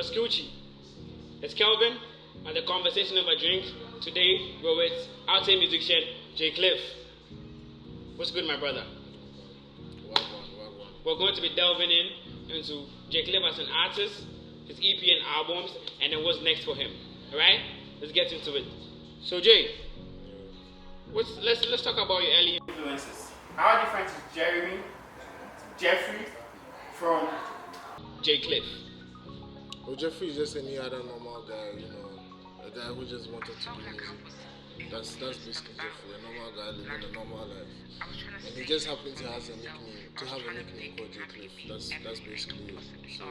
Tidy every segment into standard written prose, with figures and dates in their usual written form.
What's Gucci? It's Kelvin and the conversation of a drink. Today we're with Alte musician Jaycliff. What's good, my brother? We're going to be delving into Jaycliff as an artist, his EP and albums, and then what's next for him. Alright? Let's get into it. So Jay, let's talk about your early influences. How different is Jeffrey from Jaycliff? Well, Jeffrey is just any other normal guy, a guy who just wanted to do music. That's basically Jeffrey, a normal guy living a normal life. And he just happened to have a nickname called Jaycliff. That's basically it. So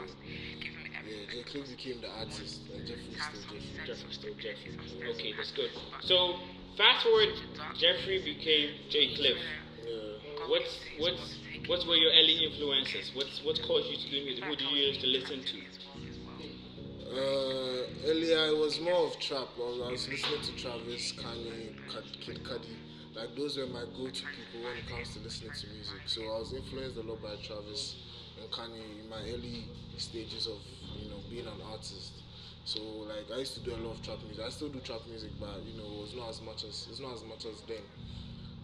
yeah, Jaycliff became the artist, and Jeffrey is still Jeffrey. Jeffrey's still Jeffrey. Okay, that's good. So fast forward, Jeffrey became Jaycliff. Yeah. What were your early influences? What caused you to do music? Who did you used to listen to? Earlier it was more of trap. I was listening to Travis, Kanye, Kid Cudi. Like those were my go-to people when it comes to listening to music. So I was influenced a lot by Travis and Kanye in my early stages of being an artist. So like I used to do a lot of trap music. I still do trap music, but it's not as much as then.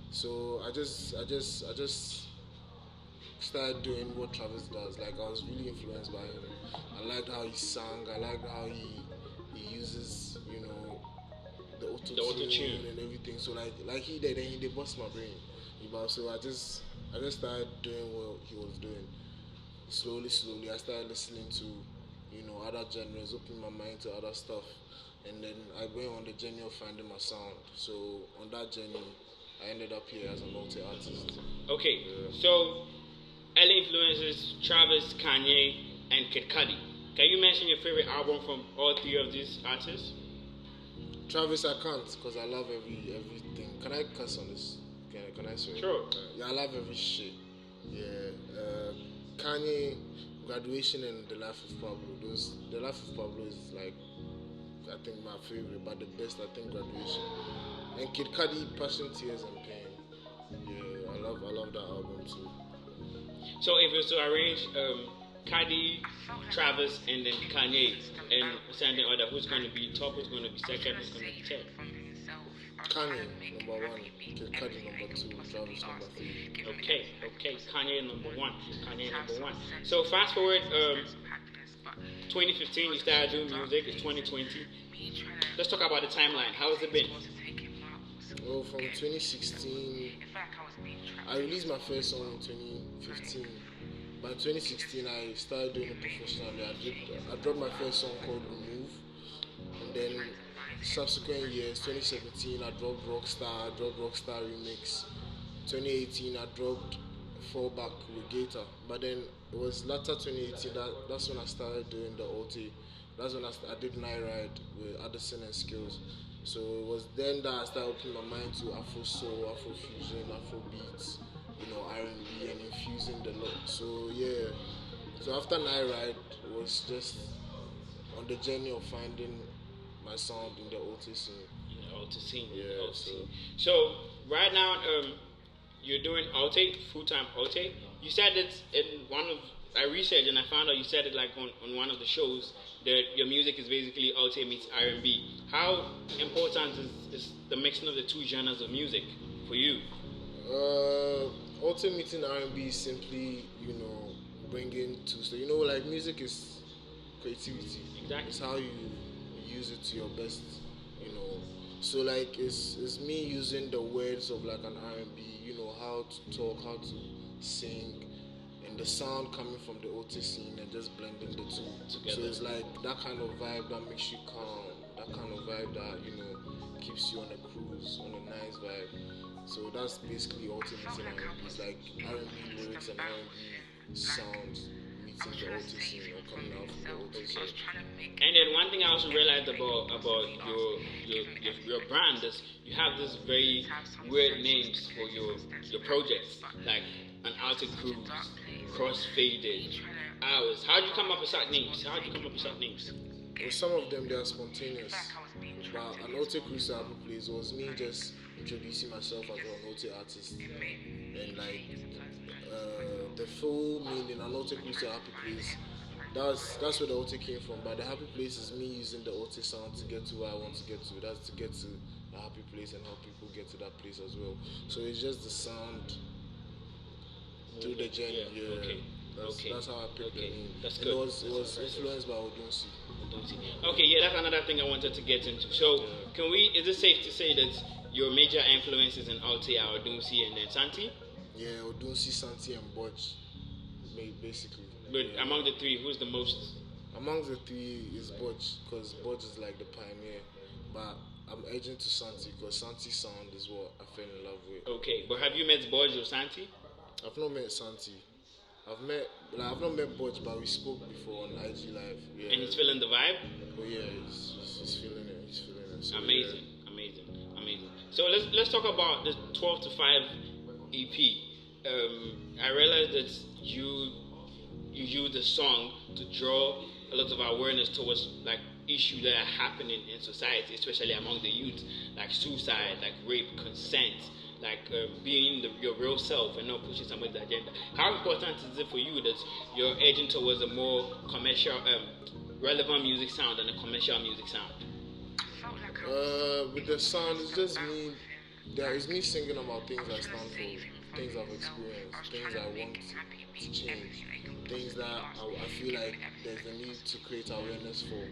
So I just started doing what Travis does. Like I was really influenced by him. I liked how he sang. I liked how he uses the auto-tune and everything. So like he did, and he did bust my brain. So I just started doing what he was doing. Slowly, I started listening to other genres, opening my mind to other stuff, and then I went on the journey of finding my sound. So on that journey, I ended up here as a multi-artist. Okay, so early influences: Travis, Kanye, and Kid Cudi. Can you mention your favorite album from all three of these artists? Travis, I can't because I love everything. Can I cuss on this? Can I swear? Sure. Yeah, I love every shit. Yeah. Kanye, Graduation, and The Life of Pablo. The Life of Pablo is like, I think my favorite, but the best I think Graduation. And Kid Cudi, Passion, Tears, and Pain. Yeah, I love that album too. So if you were to arrange Cudi, Travis, and then Kanye, and something other, who's going to be top, who's going to be second, who's going to be third? Kanye number 1, Kid Cudi number 2, Travis number 3. Okay, Kanye number one. So fast forward, 2015, you started doing music. It's 2020. Let's talk about the timeline. How has it been? Well, from 2016, I released my first song in 2015. By 2016, I started doing it professionally. I dropped my first song called Remove, and then subsequent years, 2017, I dropped Rockstar Remix. 2018, I dropped Fallback with Gator. But then it was later 2018 that's when I started doing the Alte. That's when I did Night Ride with Addison and Skills. So it was then that I started opening my mind to Afro Soul, Afro Fusion, Afro Beats, R&B, and infusing the lot. So yeah. So after Night Ride, it was just on the journey of finding my sound in the Alte scene. Yeah. So right now, you're doing Alte, full-time Alte. You said it in one of I researched and I found out you said it like on one of the shows that your music is basically Alte meets R&B. How important is the mixing of the two genres of music for you? Alte meeting R&B is simply bringing two. So like music is creativity. Exactly. It's how you use it to your best. So like it's me using the words of like an R&B. How to talk, how to sing, and the sound coming from the Alte scene and just blending the two together. So it's like that kind of vibe that makes you calm, that kind of vibe that keeps you on a cruise, on a nice vibe. So that's basically Alte meeting R&B. It's like R&B lyrics and R&B sounds meeting the Alte scene or coming out from the Alte scene. And then one thing I also realized about your brand is you have this very weird names for your projects, like an Alte Cruise, Crossfaded, Hours. How did you come up with such names? Well, some of them they are spontaneous. But an Alte Cruise album plays was me just introducing myself as an Alte artist, and like the full meaning an Alte Cruise album plays That's where the Alte came from. But the happy place is me using the Alte sound to get to where I want to get to. That's to get to a happy place and help people get to that place as well. So it's just the sound through the journey. Yeah. Yeah, Okay. Okay. that's how I picked the Okay. name. That's And good. it That's was impressive. influenced by Odunsi. Odunsi. Okay, yeah, that's another thing I wanted to get into. So, Yeah. can we? Is it safe to say that your major influences in Alte are Odunsi and then Santi? Yeah, Odunsi, Santi, and Bodge, basically. But Yeah. among the three, who's the most? Among the three is Bodge, because Bodge is like the pioneer. But I'm edging to Santi, because Santi's sound is what I fell in love with. Okay, but have you met Borge or Santi? I've not met Santi. I've not met Bodge, but we spoke before on IG Live. Yeah. And he's feeling the vibe? Oh yeah, he's feeling it. He's feeling it. So, Amazing, amazing, amazing. So let's talk about the 12 to 5 EP. I realized that you use the song to draw a lot of awareness towards like issues that are happening in society, especially among the youth, like suicide, like rape, consent, like being your real self and not pushing somebody's agenda. How important is it for you that you're edging towards a more commercial, relevant music sound than a commercial music sound? With the sound, it's just me. There is me singing about things I stand for, things I've experienced, things I want to change, things that I feel like there's a need to create awareness for.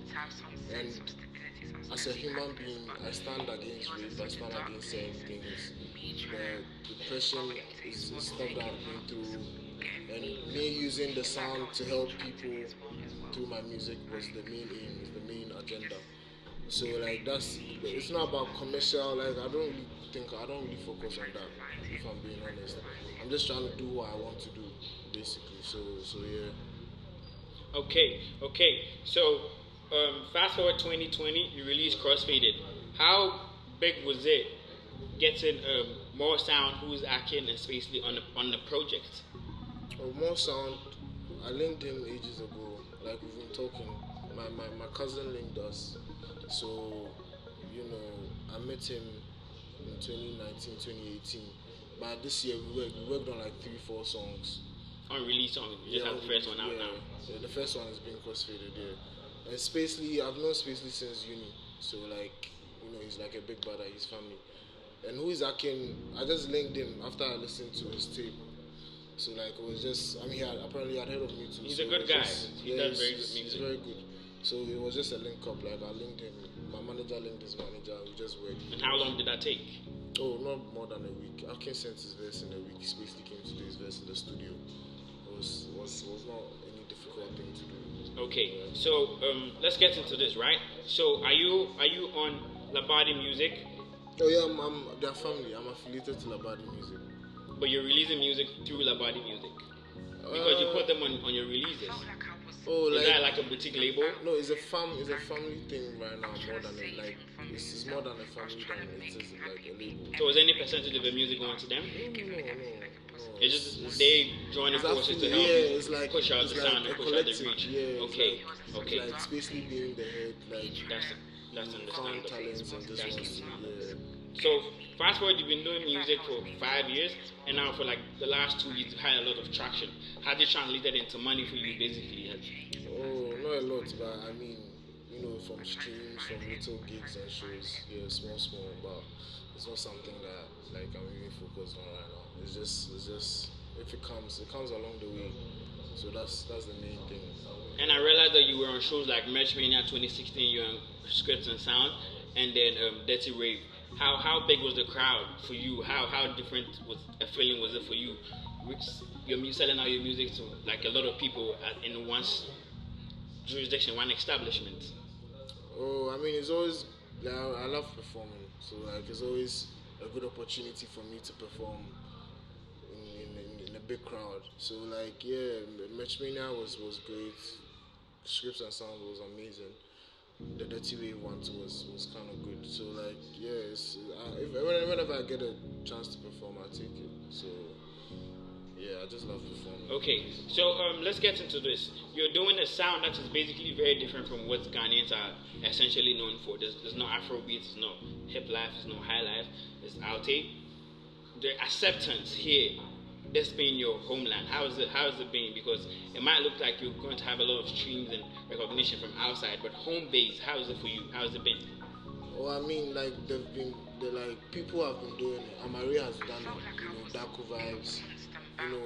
And as a human being, I stand against rape, I stand against certain things. The depression is stuff that I've been through, and me using the sound to help people through my music was the main aim, is the main agenda. So like it's not about commercial. Like I don't really focus on that. If I'm being honest, I'm just trying to do what I want to do, basically. So yeah. Okay, okay. So, fast forward 2020, you released Crossfaded. How big was it getting more sound, who's acting, and spacely on the project? More sound. I linked him ages ago. Like we've been talking. My cousin linked us. So I met him in 2019, 2018. But this year we worked on like 3, 4 songs. Unreleased song, you just have the first one out now. Yeah, the first one is being Crossfaded, yeah. And Spacely, I've known Spacely since uni. So like, he's like a big brother, his family. And who is Akin? I just linked him after I listened to his tape. So like it was just, I mean, apparently I'd heard of me too. He's so a good guy. He does very good music. He's very good. So it was just a link up. Like I linked him. My manager linked his manager. We just worked. And how long did that take? Oh, not more than a week. Akin sent his verse in a week. He basically came to do his verse in the studio. It was not any difficult thing to do. Okay, so let's get into this, right? So are you on Labadi Music? Oh yeah, I'm their family. I'm affiliated to Labadi Music. But you're releasing music through Labadi Music because you put them on your releases. Oh, is that like a boutique label? No, it's a family thing right now more than it's more than a family than it is like a label. So is any percentage of the music going to them? No. It's just they join the forces to help you push out the sound and push out the reach. Yeah, okay. Like it's basically being the head, like that's found understandable. talents and just wants to, So fast forward, you've been doing music for 5 years, and now for like the last 2 years, you've had a lot of traction. Has it translated into money for you, basically? Oh, not a lot, but I mean, from streams, from little gigs and shows, yeah, small, but it's not something that like I'm really focused on right now. It's just if it comes along the way. So that's the main thing. And I realized that you were on shows like Merchmania 2016, you were on Scripts and Sound, and then Dirty Rave. How big was the crowd for you? How different was a feeling was it for you? You're selling out your music to like a lot of people in one jurisdiction, one establishment. Oh, I mean, it's always like, I love performing, so like it's always a good opportunity for me to perform in a big crowd. So like yeah, Merchmania was great. Scripts and Sound was amazing. The Dirty Wave one too was kind of good. So like yeah, whenever I get a chance to perform, I take it. So yeah, I just love performing. Okay, so let's get into this. You're doing a sound that is basically very different from what Ghanaians are essentially known for. There's no Afrobeat, there's no hip life, there's no high life, there's Alte. The acceptance here this being your homeland, how is it been? Because it might look like you're going to have a lot of streams and recognition from outside, but home base, how is it for you? How has it been? Well, I mean, like they like people have been doing it. Amari has done it. You know, Daku vibes. You know,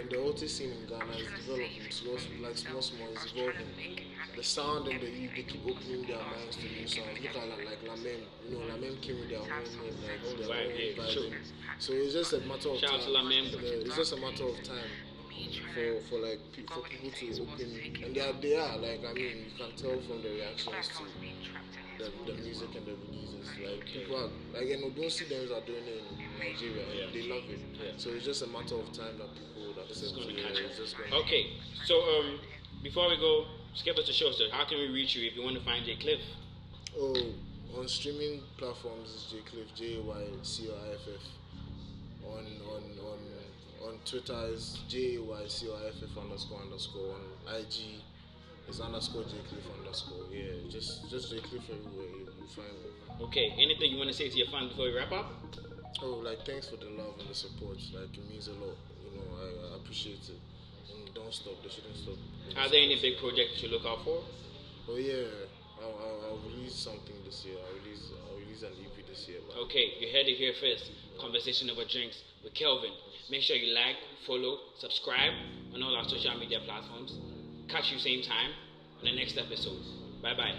the Alte scene in Ghana is developing slow, like small, it's evolving. The sound and the youth, they keep opening their minds to new sounds. Look at like Lamem. You know, Lamem came with their own like their Right, own yeah, vibe. true. So it's just a matter of Shout out time. to Lamem. It's just a matter of time for like for people to open, and they are like, I mean, you can tell from the reactions to the music and the releases. Like people are like, and Odunsi them are doing it in Nigeria. Yeah. They love it. Yeah. So it's just a matter of time that people would This is accept going to it. catch It's just going on. Okay, so before we go, skip us the show, sir. How can we reach you if you want to find Jaycliff? Oh, on streaming platforms is Jaycliff, Jaycliff. On Twitter is Jaycliff __. On IG is _Jaycliff _. Yeah, just Jaycliff everywhere. You find me. Okay, anything you want to say to your fans before we wrap up? Oh, like thanks for the love and the support. Like it means a lot. You know, I appreciate it. And don't stop. They shouldn't stop. Are there any big projects you look out for? Oh yeah, I'll release something this year. I'll release an EP this year. Man. Okay, you heard it here first. Conversation over drinks with Kelvin. Make sure you like, follow, subscribe on all our social media platforms. Catch you same time on the next episode. Bye bye.